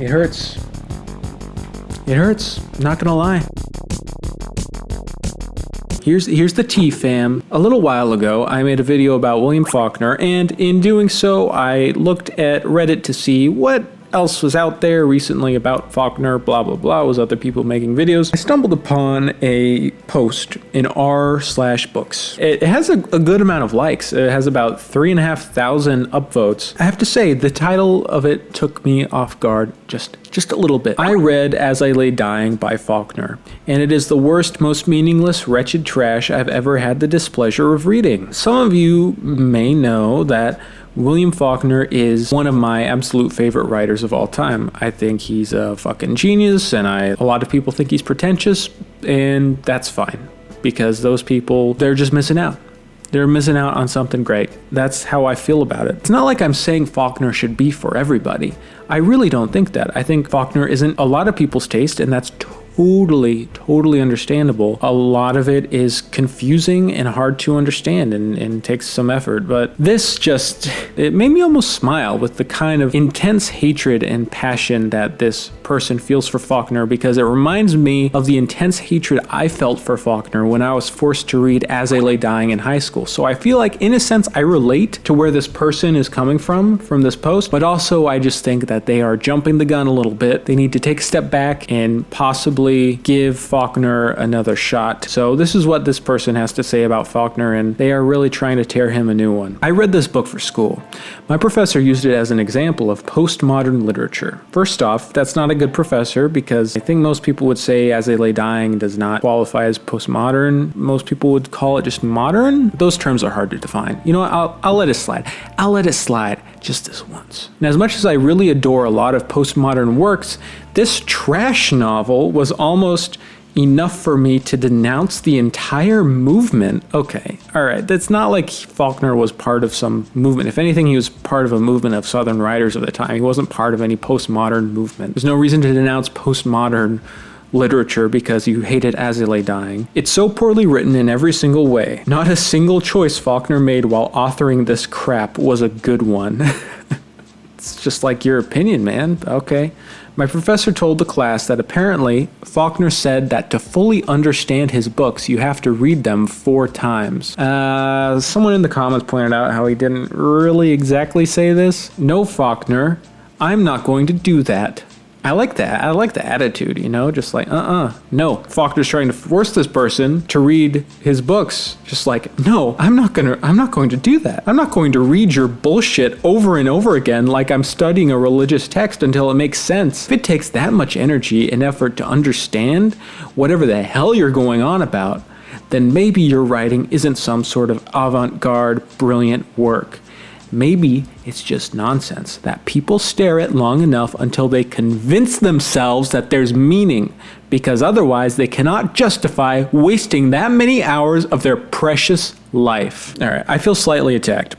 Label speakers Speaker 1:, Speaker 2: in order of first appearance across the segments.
Speaker 1: It hurts. It hurts, not gonna lie. Here's the tea, fam. A little while ago, I made a video about William Faulkner, and in doing so, I looked at Reddit to see what else was out there recently about Faulkner, blah, blah, blah, was other people making videos. I stumbled upon a post in r/books. It has a good amount of likes. It has about 3,500 upvotes. I have to say, the title of it took me off guard just a little bit. I read As I Lay Dying by Faulkner, and it is the worst, most meaningless, wretched trash I've ever had the displeasure of reading. Some of you may know that William Faulkner is one of my absolute favorite writers of all time. I think he's a fucking genius, and a lot of people think he's pretentious, and that's fine, because those people, they're just missing out. They're missing out on something great. That's how I feel about it. It's not like I'm saying Faulkner should be for everybody. I really don't think that. I think Faulkner isn't a lot of people's taste, and that's totally understandable. A lot of it is confusing and hard to understand and takes some effort, but this it made me almost smile with the kind of intense hatred and passion that this person feels for Faulkner, because it reminds me of the intense hatred I felt for Faulkner when I was forced to read As I Lay Dying in high school. So I feel like, in a sense, I relate to where this person is coming from this post, but also I just think that they are jumping the gun a little bit. They need to take a step back and possibly give Faulkner another shot. So this is what this person has to say about Faulkner, and they are really trying to tear him a new one. I read this book for school. My professor used it as an example of postmodern literature. First off, that's not a good professor, because I think most people would say As I Lay Dying does not qualify as postmodern. Most people would call it just modern. Those terms are hard to define. You know what? I'll let it slide. I'll let it slide just this once. And as much as I really adore a lot of postmodern works, this trash novel was almost enough for me to denounce the entire movement. Okay, all right, that's not like Faulkner was part of some movement. If anything, he was part of a movement of Southern writers of the time. He wasn't part of any postmodern movement. There's no reason to denounce postmodern literature because you hate it As I Lay Dying. It's so poorly written in every single way. Not a single choice Faulkner made while authoring this crap was a good one. It's just like your opinion, man. Okay. My professor told the class that apparently Faulkner said that to fully understand his books, you have to read them 4 times. Someone in the comments pointed out how he didn't really exactly say this. No, Faulkner, I'm not going to do that. I like that. I like the attitude, you know, just like, no. Faulkner's trying to force this person to read his books. Just like, no, I'm not going to do that. I'm not going to read your bullshit over and over again like I'm studying a religious text until it makes sense. If it takes that much energy and effort to understand whatever the hell you're going on about, then maybe your writing isn't some sort of avant-garde, brilliant work. Maybe it's just nonsense that people stare at long enough until they convince themselves that there's meaning, because otherwise they cannot justify wasting that many hours of their precious life. All right, I feel slightly attacked,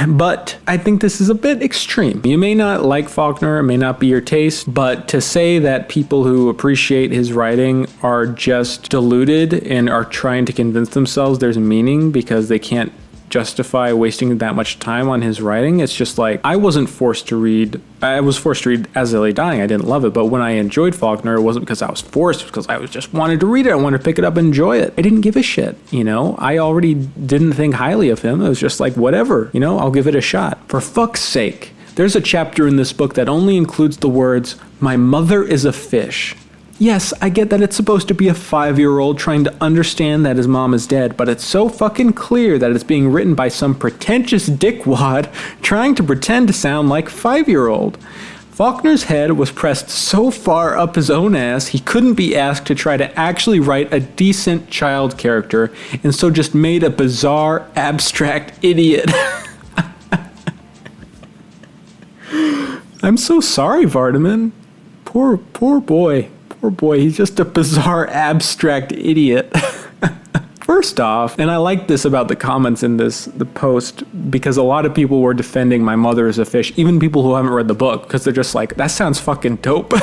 Speaker 1: but I think this is a bit extreme. You may not like Faulkner, it may not be your taste, but to say that people who appreciate his writing are just deluded and are trying to convince themselves there's meaning because they can't justify wasting that much time on his writing. It's just like, I was forced to read As I Lay Dying. I didn't love it, but when I enjoyed Faulkner, it wasn't because I was forced, it was because I just wanted to read it. I wanted to pick it up and enjoy it. I didn't give a shit, you know? I already didn't think highly of him. It was just like, whatever, you know, I'll give it a shot. For fuck's sake, there's a chapter in this book that only includes the words, "My mother is a fish." Yes, I get that it's supposed to be a 5-year-old trying to understand that his mom is dead, but it's so fucking clear that it's being written by some pretentious dickwad trying to pretend to sound like 5-year-old. Faulkner's head was pressed so far up his own ass he couldn't be asked to try to actually write a decent child character, and so just made a bizarre, abstract idiot. I'm so sorry, Vardaman. Poor boy. Poor boy, he's just a bizarre, abstract idiot. First off, and I like this about the comments in the post, because a lot of people were defending My Mother is a Fish, even people who haven't read the book, because they're just like, that sounds fucking dope.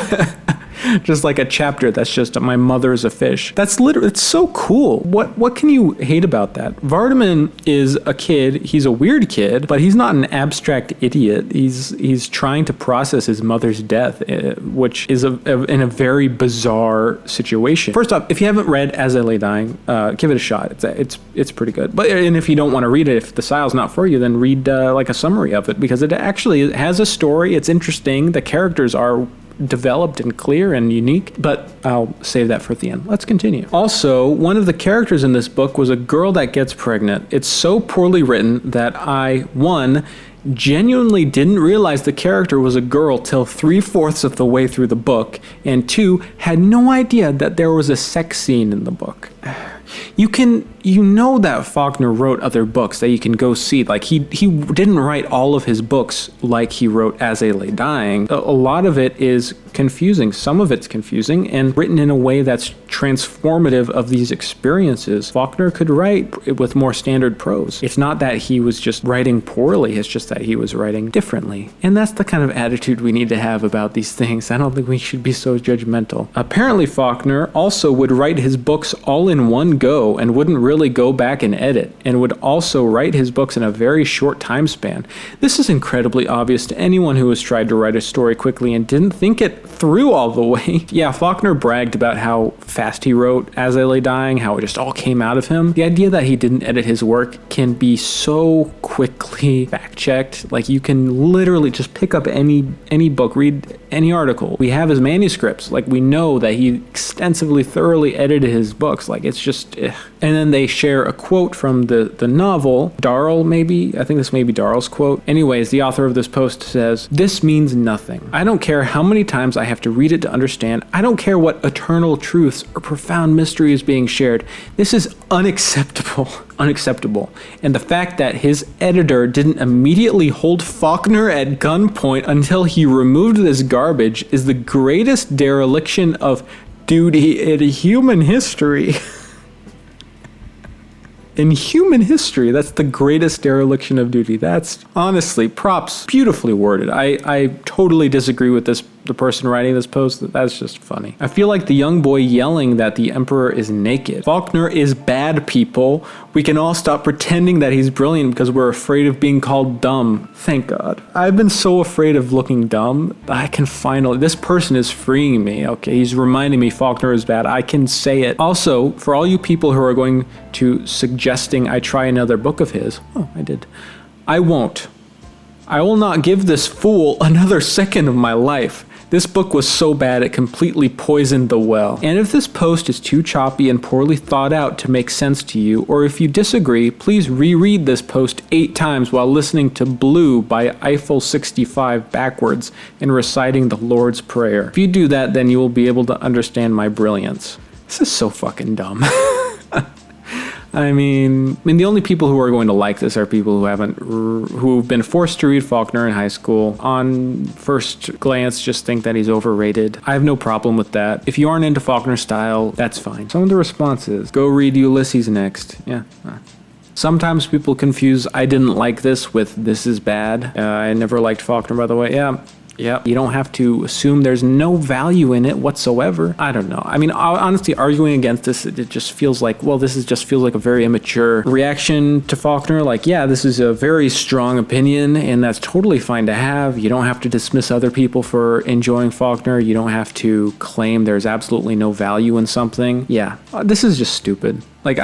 Speaker 1: Just like a chapter that's just my mother's a fish. That's literally, it's so cool. What can you hate about that? Vardaman is a kid. He's a weird kid, but he's not an abstract idiot. He's trying to process his mother's death, which is in a very bizarre situation. First off, if you haven't read As I Lay Dying, give it a shot. It's pretty good. And if you don't want to read it, if the style's not for you, then read like a summary of it, because it actually has a story. It's interesting. The characters are developed and clear and unique, but I'll save that for the end. Let's continue. Also, one of the characters in this book was a girl that gets pregnant. It's so poorly written that one, genuinely didn't realize the character was a girl till 3/4 of the way through the book, and two, had no idea that there was a sex scene in the book. You know that Faulkner wrote other books that you can go see. Like, he didn't write all of his books like he wrote As I Lay Dying. A lot of it is confusing. Some of it's confusing and written in a way that's transformative of these experiences. Faulkner could write with more standard prose. It's not that he was just writing poorly, it's just that he was writing differently. And that's the kind of attitude we need to have about these things. I don't think we should be so judgmental. Apparently, Faulkner also would write his books all in one go and wouldn't really go back and edit, and would also write his books in a very short time span. This is incredibly obvious to anyone who has tried to write a story quickly and didn't think it through all the way. Yeah, Faulkner bragged about how fast he wrote As I Lay Dying, how it just all came out of him. The idea that he didn't edit his work can be so quickly fact-checked. Like, you can literally just pick up any book, read any article. We have his manuscripts. Like, we know that he extensively, thoroughly edited his books. Like, it's just, ugh. And then they share a quote from the novel. Darrell, maybe? I think this may be Darrell's quote. Anyways, the author of this post says, "This means nothing. I don't care how many times I have to read it to understand. I don't care what eternal truths or profound mystery is being shared. This is unacceptable." Unacceptable. And the fact that his editor didn't immediately hold Faulkner at gunpoint until he removed this garbage is the greatest dereliction of duty in human history. In human history, that's the greatest dereliction of duty. That's honestly, props, beautifully worded. I totally disagree with the person writing this post. That's just funny. I feel like the young boy yelling that the emperor is naked. Faulkner is bad, people. We can all stop pretending that he's brilliant because we're afraid of being called dumb. Thank God. I've been so afraid of looking dumb. I can finally, this person is freeing me. Okay, he's reminding me Faulkner is bad. I can say it. Also, for all you people who are going to suggesting I try another book of his, I did. I won't. I will not give this fool another second of my life. This book was so bad it completely poisoned the well. And if this post is too choppy and poorly thought out to make sense to you, or if you disagree, please reread this post 8 times while listening to Blue by Eiffel 65 backwards and reciting the Lord's Prayer. If you do that, then you will be able to understand my brilliance. This is so fucking dumb. I mean, the only people who are going to like this are people who've been forced to read Faulkner in high school. On first glance, just think that he's overrated. I have no problem with that. If you aren't into Faulkner's style, that's fine. Some of the responses: go read Ulysses next. Yeah. Sometimes people confuse I didn't like this with this is bad. I never liked Faulkner, by the way. Yeah, you don't have to assume there's no value in it whatsoever. I don't know. I mean, honestly, arguing against this, it just feels like, well, just feels like a very immature reaction to Faulkner. Like, yeah, this is a very strong opinion, and that's totally fine to have. You don't have to dismiss other people for enjoying Faulkner. You don't have to claim there's absolutely no value in something. Yeah, this is just stupid. Like,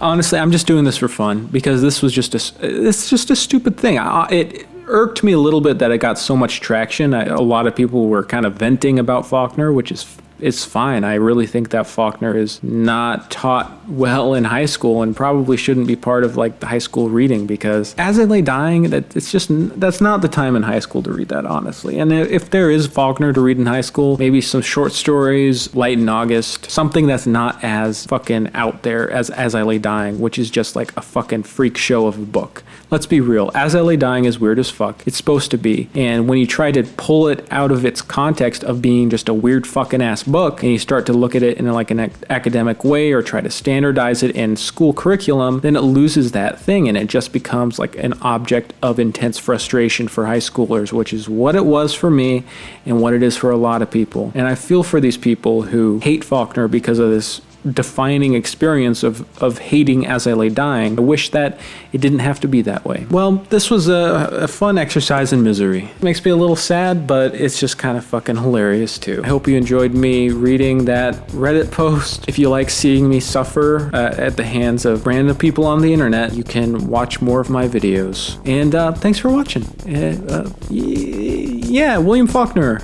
Speaker 1: honestly, I'm just doing this for fun because this was just a stupid thing. It irked me a little bit that it got so much traction. A lot of people were kind of venting about Faulkner, which is it's fine. I really think that Faulkner is not taught well in high school and probably shouldn't be part of like the high school reading, because As I Lay Dying, that's not the time in high school to read that, honestly. And if there is Faulkner to read in high school, maybe some short stories, Light in August, something that's not as fucking out there as I Lay Dying, which is just like a fucking freak show of a book. Let's be real. As I Lay Dying is weird as fuck. It's supposed to be. And when you try to pull it out of its context of being just a weird fucking ass book and you start to look at it in like an academic way or try to standardize it in school curriculum, then it loses that thing and it just becomes like an object of intense frustration for high schoolers, which is what it was for me and what it is for a lot of people. And I feel for these people who hate Faulkner because of this defining experience of hating As I Lay Dying. I wish that it didn't have to be that way. Well, this was a fun exercise in misery. It makes me a little sad, but it's just kind of fucking hilarious too. I hope you enjoyed me reading that Reddit post. If you like seeing me suffer at the hands of random people on the internet, you can watch more of my videos. And thanks for watching. Yeah, William Faulkner.